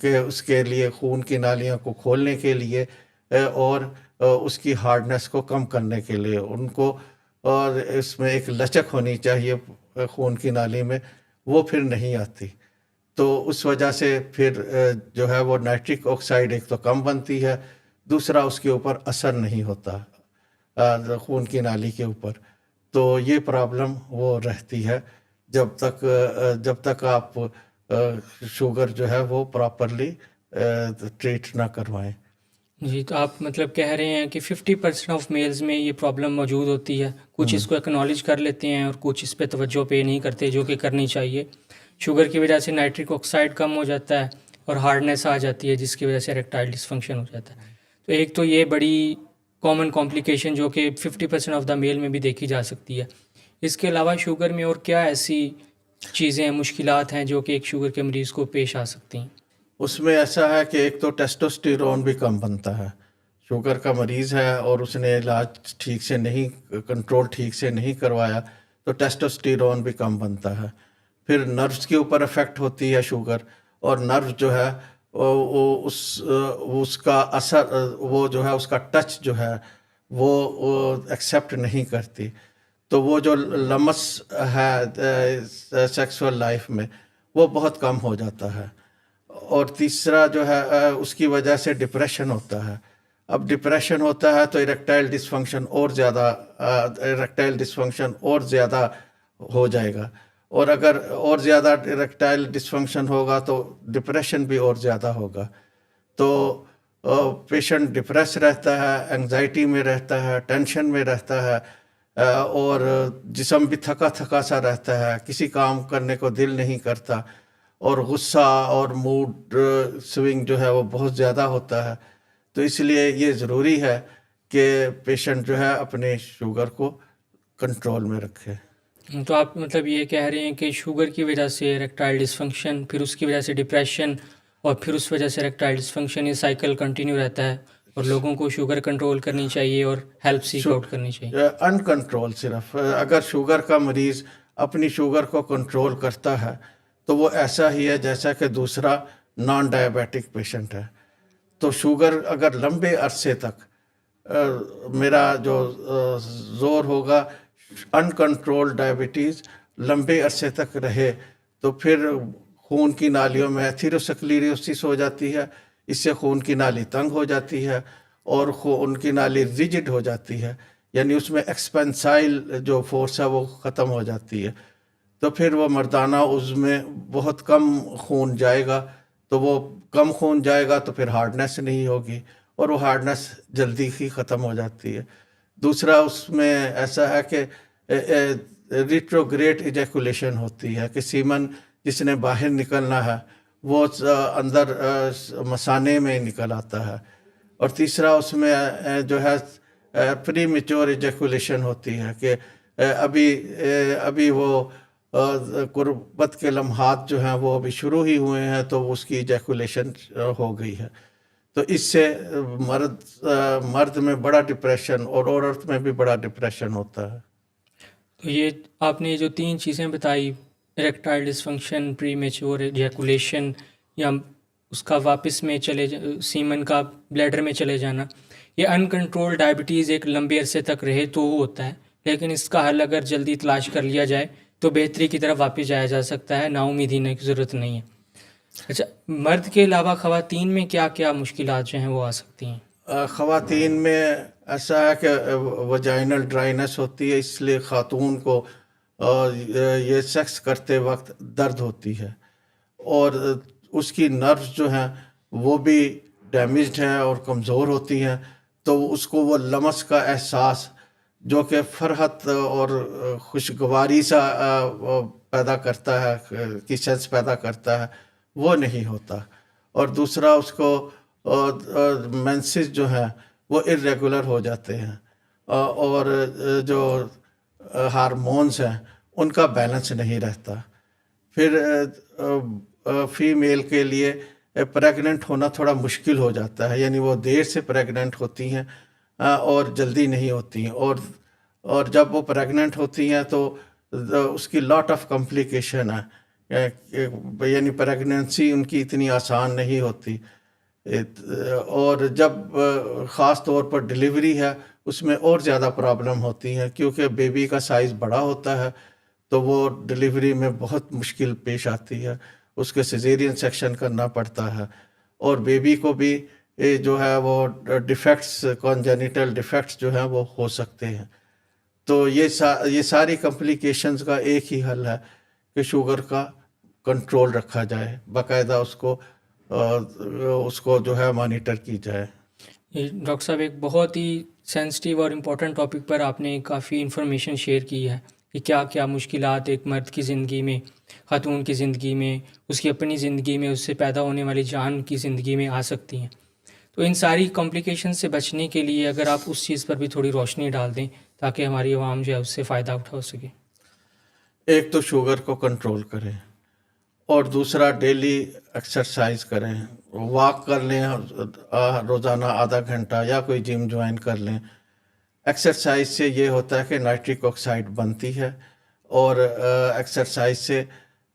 کہ اس کے لیے خون کی نالیوں کو کھولنے کے لیے اور اس کی ہارڈنس کو کم کرنے کے لیے ان کو، اور اس میں ایک لچک ہونی چاہیے خون کی نالی میں، وہ پھر نہیں آتی. تو اس وجہ سے پھر جو ہے وہ نائٹرک آکسائڈ ایک تو کم بنتی ہے، دوسرا اس کے اوپر اثر نہیں ہوتا خون کی نالی کے اوپر. تو یہ پرابلم وہ رہتی ہے جب تک آپ شوگر جو ہے وہ پراپرلی ٹریٹ نہ کروائیں. جی، تو آپ مطلب کہہ رہے ہیں کہ 50% آف میلز میں یہ پرابلم موجود ہوتی ہے. کچھ اس کو اکنالج کر لیتے ہیں اور کچھ اس پہ توجہ پے نہیں کرتے، جو کہ کرنی چاہیے. شوگر کی وجہ سے نائٹرک آکسائڈ کم ہو جاتا ہے اور ہارڈنیس آ جاتی ہے، جس کی وجہ سے اریکٹائل ڈسفنکشن ہو جاتا ہے. تو ایک تو یہ بڑی کامن کمپلیکیشن جو کہ 50% آف دا میل میں بھی دیکھی جا سکتی ہے. اس کے علاوہ شوگر میں اور کیا ایسی چیزیں، مشکلات ہیں جو کہ ایک شوگر کے مریض کو پیش آ سکتی ہیں؟ اس میں ایسا ہے کہ ایک تو ٹیسٹوسٹیرون بھی کم بنتا ہے. شوگر کا مریض ہے اور اس نے علاج ٹھیک سے نہیں، کنٹرول ٹھیک سے نہیں کروایا، تو ٹیسٹوسٹیرون بھی کم بنتا ہے. پھر نروز کے اوپر افیکٹ ہوتی ہے شوگر، اور نرو جو ہے اس کا اثر، وہ جو ہے اس کا ٹچ جو ہے وہ ایکسیپٹ نہیں کرتی. تو وہ جو لمس ہے سیکسول لائف میں وہ بہت کم ہو جاتا ہے. اور تیسرا جو ہے اس کی وجہ سے ڈپریشن ہوتا ہے. اب ڈپریشن ہوتا ہے تو اریکٹائل ڈسفنکشن اور زیادہ ہو جائے گا، اور اگر اور زیادہ اریکٹائل ڈسفنکشن ہوگا تو ڈپریشن بھی اور زیادہ ہوگا. تو پیشنٹ ڈپریس رہتا ہے، انگزائٹی میں رہتا ہے، ٹینشن میں رہتا ہے، اور جسم بھی تھکا تھکا سا رہتا ہے، کسی کام کرنے کو دل نہیں کرتا، اور غصہ اور موڈ سوئنگ جو ہے وہ بہت زیادہ ہوتا ہے. تو اس لیے یہ ضروری ہے کہ پیشنٹ جو ہے اپنے شوگر کو کنٹرول میں رکھے. تو آپ مطلب یہ کہہ رہے ہیں کہ شوگر کی وجہ سے اریکٹائل ڈسفنکشن، پھر اس کی وجہ سے ڈپریشن، اور پھر اس وجہ سے اریکٹائل ڈسفنکشن، یہ سائیکل کنٹینیو رہتا ہے، اور لوگوں کو شوگر کنٹرول کرنی چاہیے اور ہیلپ سیک آؤٹ کرنی چاہیے. ان کنٹرول صرف اگر شوگر کا مریض اپنی شوگر کو کنٹرول کرتا ہے تو وہ ایسا ہی ہے جیسا کہ دوسرا نان ڈائبیٹک پیشنٹ ہے. تو شوگر اگر لمبے عرصے تک میرا جو زور ہوگا ان کنٹرول ڈائبٹیز لمبے عرصے تک رہے تو پھر خون کی نالیوں میں ایتھیروسکلیروسس ہو جاتی ہے. اس سے خون کی نالی تنگ ہو جاتی ہے اور خون کی نالی ریجڈ ہو جاتی ہے، یعنی اس میں ایکسپینسائل جو فورس ہے وہ ختم ہو جاتی ہے. تو پھر وہ مردانہ عضو میں بہت کم خون جائے گا، تو وہ کم خون جائے گا تو پھر ہارڈنیس نہیں ہوگی، اور وہ ہارڈنیس جلدی ہی ختم ہو جاتی ہے. دوسرا اس میں ایسا ہے کہ ریٹروگریڈ ایجیکولیشن ہوتی ہے کہ سیمن جس نے باہر نکلنا ہے وہ اندر مثانے میں نکل آتا ہے. اور تیسرا اس میں جو ہے پری میچور ایجیکولیشن ہوتی ہے کہ ابھی وہ قربت کے لمحات جو ہیں وہ ابھی شروع ہی ہوئے ہیں تو اس کی ایجیکولیشن ہو گئی ہے. تو اس سے مرد میں بڑا ڈپریشن اور عورت میں بھی بڑا ڈپریشن ہوتا ہے. تو یہ آپ نے جو 3 چیزیں بتائی، اریکٹائل ڈسفنکشن، پری میچور ایجیکولیشن، یا اس کا واپس میں سیمن کا بلیڈر میں چلے جانا، یہ ان کنٹرول ڈائبٹیز ایک لمبے عرصے تک رہے تو وہ ہوتا ہے، لیکن اس کا حل اگر جلدی تلاش کر لیا جائے تو بہتری کی طرف واپس جایا جا سکتا ہے، نا امیدی ہونے کی ضرورت نہیں ہے. اچھا، مرد کے علاوہ خواتین میں کیا کیا مشکلات جو ہیں وہ آ سکتی ہیں؟ خواتین میں ایسا ہے کہ وجائنل ڈرائنس ہوتی ہے، اس لیے خاتون کو یہ سیکس کرتے وقت درد ہوتی ہے، اور اس کی نروز جو ہیں وہ بھی ڈیمیجڈ ہیں اور کمزور ہوتی ہیں. تو اس کو وہ لمس کا احساس جو کہ فرحت اور خوشگواری سا پیدا کرتا ہے، کی سینس پیدا کرتا ہے، وہ نہیں ہوتا. اور دوسرا اس کو مینسز جو ہیں وہ ارریگولر ہو جاتے ہیں، اور جو ہارمونز ہیں ان کا بیلنس نہیں رہتا. پھر فیمیل کے لیے پریگننٹ ہونا تھوڑا مشکل ہو جاتا ہے، یعنی وہ دیر سے پریگننٹ ہوتی ہیں اور جلدی نہیں ہوتی ہیں، اور جب وہ پریگننٹ ہوتی ہیں تو اس کی لاٹ آف کمپلیکیشن ہے یعنی پریگننسی ان کی اتنی آسان نہیں ہوتی، اور جب خاص طور پر ڈلیوری ہے اس میں اور زیادہ پرابلم ہوتی ہے، کیونکہ بیبی کا سائز بڑا ہوتا ہے تو وہ ڈلیوری میں بہت مشکل پیش آتی ہے، اس کے سیزیرین سیکشن کرنا پڑتا ہے، اور بیبی کو بھی جو ہے وہ ڈیفیکٹس، کانجینیٹل ڈیفیکٹس جو ہیں وہ ہو سکتے ہیں۔ تو یہ ساری کمپلیکیشنز کا ایک ہی حل ہے کہ شوگر کا کنٹرول رکھا جائے، باقاعدہ اس کو جو ہے مانیٹر کی جائے۔ ڈاکٹر صاحب ایک بہت ہی سینسٹیو اور امپورٹنٹ ٹاپک پر آپ نے کافی انفارمیشن شیئر کی ہے کہ کیا کیا مشکلات ایک مرد کی زندگی میں، خاتون کی زندگی میں، اس کی اپنی زندگی میں، اس سے پیدا ہونے والی جان کی زندگی میں آ سکتی ہیں۔ تو ان ساری کمپلیکیشن سے بچنے کے لیے اگر آپ اس چیز پر بھی تھوڑی روشنی ڈال دیں تاکہ ہماری عوام جو ہے اس سے فائدہ اٹھا سکے۔ ایک تو شوگر کو کنٹرول کریں، اور دوسرا ڈیلی ایکسرسائز کریں، واک کر لیں روزانہ آدھا گھنٹہ، یا کوئی جم جوائن کر لیں۔ ایکسرسائز سے یہ ہوتا ہے کہ نائٹرک آکسائڈ بنتی ہے، اور ایکسرسائز سے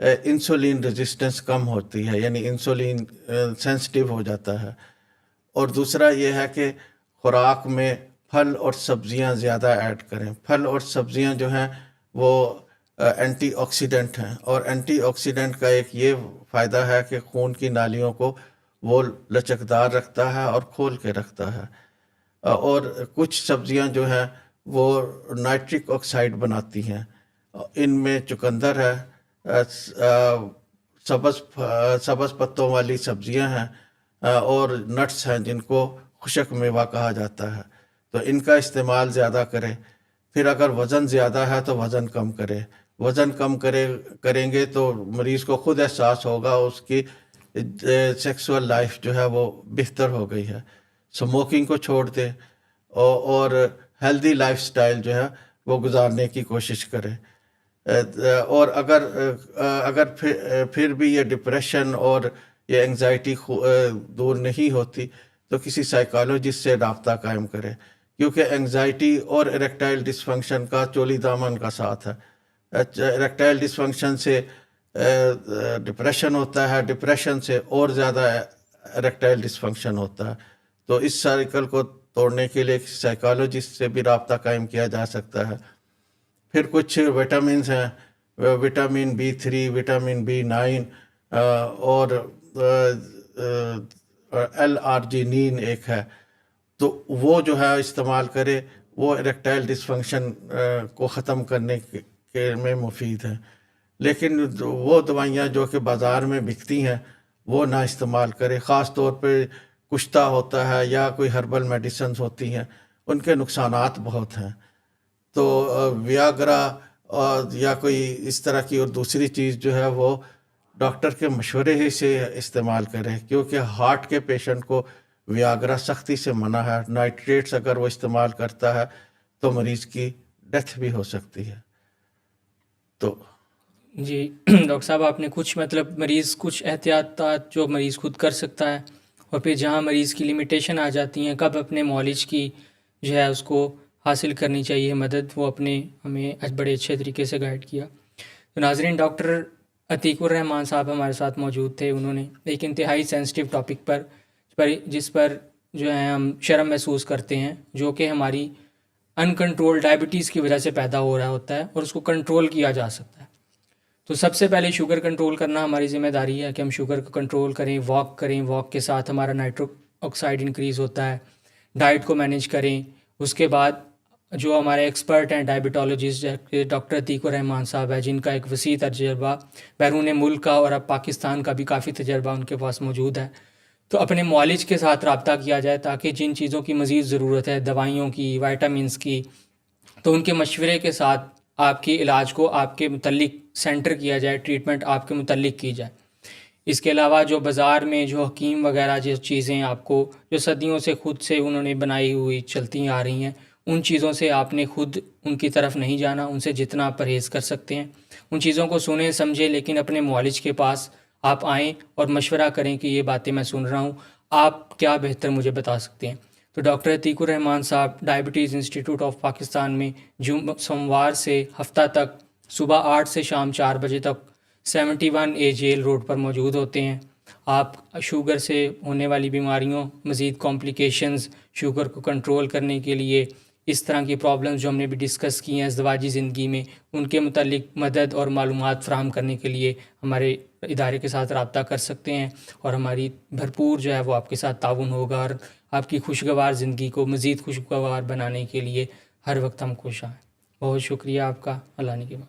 انسولین ریزسٹنس کم ہوتی ہے، یعنی انسولین سینسٹیو ہو جاتا ہے۔ اور دوسرا یہ ہے کہ خوراک میں پھل اور سبزیاں زیادہ ایڈ کریں۔ پھل اور سبزیاں جو ہیں وہ اینٹی آکسیڈنٹ ہیں، اور اینٹی آکسیڈنٹ کا ایک یہ فائدہ ہے کہ خون کی نالیوں کو وہ لچکدار رکھتا ہے اور کھول کے رکھتا ہے، اور کچھ سبزیاں جو ہیں وہ نائٹرک آکسائڈ بناتی ہیں۔ ان میں چقندر ہے، سبز پتوں والی سبزیاں ہیں، اور نٹس ہیں جن کو خشک میوہ کہا جاتا ہے، تو ان کا استعمال زیادہ کریں۔ پھر اگر وزن زیادہ ہے تو وزن کم کرے، وزن کم کریں گے تو مریض کو خود احساس ہوگا اس کی سیکسول لائف جو ہے وہ بہتر ہو گئی ہے۔ سموکنگ کو چھوڑ دے، اور ہیلدی لائف سٹائل جو ہے وہ گزارنے کی کوشش کرے۔ اور اگر پھر بھی یہ ڈپریشن اور یہ انگزائٹی دور نہیں ہوتی تو کسی سائیکالوجسٹ سے رابطہ قائم کرے، کیونکہ انگزائٹی اور اریکٹائل ڈسفنکشن کا چولی دامن کا ساتھ ہے۔ اریکٹائل ڈسفنکشن سے ڈپریشن ہوتا ہے، ڈپریشن سے اور زیادہ اریکٹائل ڈسفنکشن ہوتا ہے۔ تو اس سائیکل کو توڑنے کے لیے سائیکالوجسٹ سے بھی رابطہ قائم کیا جا سکتا ہے۔ پھر کچھ وٹامنز ہیں، وٹامن B3، وٹامن B9، اور L-آرجینین ایک ہے، تو وہ جو ہے استعمال کرے، وہ اریکٹائل ڈسفنکشن کو ختم کرنے کے میں مفید ہیں۔ لیکن وہ دوائیاں جو کہ بازار میں بکتی ہیں وہ نہ استعمال کرے، خاص طور پہ کشتہ ہوتا ہے یا کوئی ہربل میڈیسنز ہوتی ہیں، ان کے نقصانات بہت ہیں۔ تو ویاگرا یا کوئی اس طرح کی اور دوسری چیز جو ہے وہ ڈاکٹر کے مشورے ہی سے استعمال کرے، کیونکہ ہارٹ کے پیشنٹ کو ویاگرا سختی سے منع ہے۔ نائٹریٹس اگر وہ استعمال کرتا ہے تو مریض کی ڈیتھ بھی ہو سکتی ہے۔ تو جی ڈاکٹر صاحب آپ نے کچھ مریض کچھ احتیاطات جو مریض خود کر سکتا ہے، اور پھر جہاں مریض کی لمیٹیشن آ جاتی ہیں، کب اپنے معالج کی جو ہے اس کو حاصل کرنی چاہیے مدد، وہ ہمیں بڑے اچھے طریقے سے گائیڈ کیا۔ تو ناظرین، ڈاکٹر عتیق الرحمان صاحب ہمارے ساتھ موجود تھے۔ انہوں نے ایک انتہائی سینسٹیو ٹاپک پر جس پر جو ہے ہم شرم محسوس کرتے ہیں، جو کہ ہماری ان کنٹرول ڈائبٹیز کی وجہ سے پیدا ہو رہا ہوتا ہے، اور اس کو کنٹرول کیا جا سکتا ہے۔ تو سب سے پہلے شوگر کنٹرول کرنا ہماری ذمہ داری ہے کہ ہم شوگر کو کنٹرول کریں، واک کریں، واک کے ساتھ ہمارا نائٹرک آکسائڈ انکریز ہوتا ہے، ڈائٹ کو مینیج کریں۔ اس کے بعد جو ہمارے ایکسپرٹ ہیں ڈائبٹالوجسٹ ڈاکٹر عتیق الرحمان صاحب ہیں، جن کا ایک وسیع تجربہ بیرون ملک کا اور اب پاکستان کا بھی کافی تجربہ ان کے پاس موجود ہے، تو اپنے معالج کے ساتھ رابطہ کیا جائے تاکہ جن چیزوں کی مزید ضرورت ہے، دوائیوں کی، وائٹامنس کی، تو ان کے مشورے کے ساتھ آپ کے علاج کو آپ کے متعلق سینٹر کیا جائے، ٹریٹمنٹ آپ کے متعلق کی جائے۔ اس کے علاوہ جو بازار میں جو حکیم وغیرہ جو چیزیں آپ کو جو صدیوں سے خود سے انہوں نے بنائی ہوئی چلتی آ رہی ہیں، ان چیزوں سے آپ نے خود ان کی طرف نہیں جانا، ان سے جتنا پرہیز کر سکتے ہیں ان چیزوں کو سنیں سمجھیں، لیکن اپنے معالج کے پاس آپ آئیں اور مشورہ کریں کہ یہ باتیں میں سن رہا ہوں، آپ کیا بہتر مجھے بتا سکتے ہیں۔ تو ڈاکٹر عتیق الرحمان صاحب ڈائبٹیز انسٹیٹیوٹ آف پاکستان میں سوموار سے ہفتہ تک صبح 8 سے شام 4 بجے تک 71 اے جیل روڈ پر موجود ہوتے ہیں. آپ شوگر سے ہونے والی بیماریوں، مزید کمپلیکیشنز، شوگر کو کنٹرول کرنے کے لیے اس طرح کی پرابلمز جو ہم نے بھی ڈسکس کی ہیں ازدواجی زندگی میں، ان کے متعلق مدد اور معلومات فراہم کرنے کے لیے ہمارے ادارے کے ساتھ رابطہ کر سکتے ہیں، اور ہماری بھرپور جو ہے وہ آپ کے ساتھ تعاون ہوگا، اور آپ کی خوشگوار زندگی کو مزید خوشگوار بنانے کے لیے ہر وقت ہم کوشاں ہیں. بہت شکریہ آپ کا. اللہ نے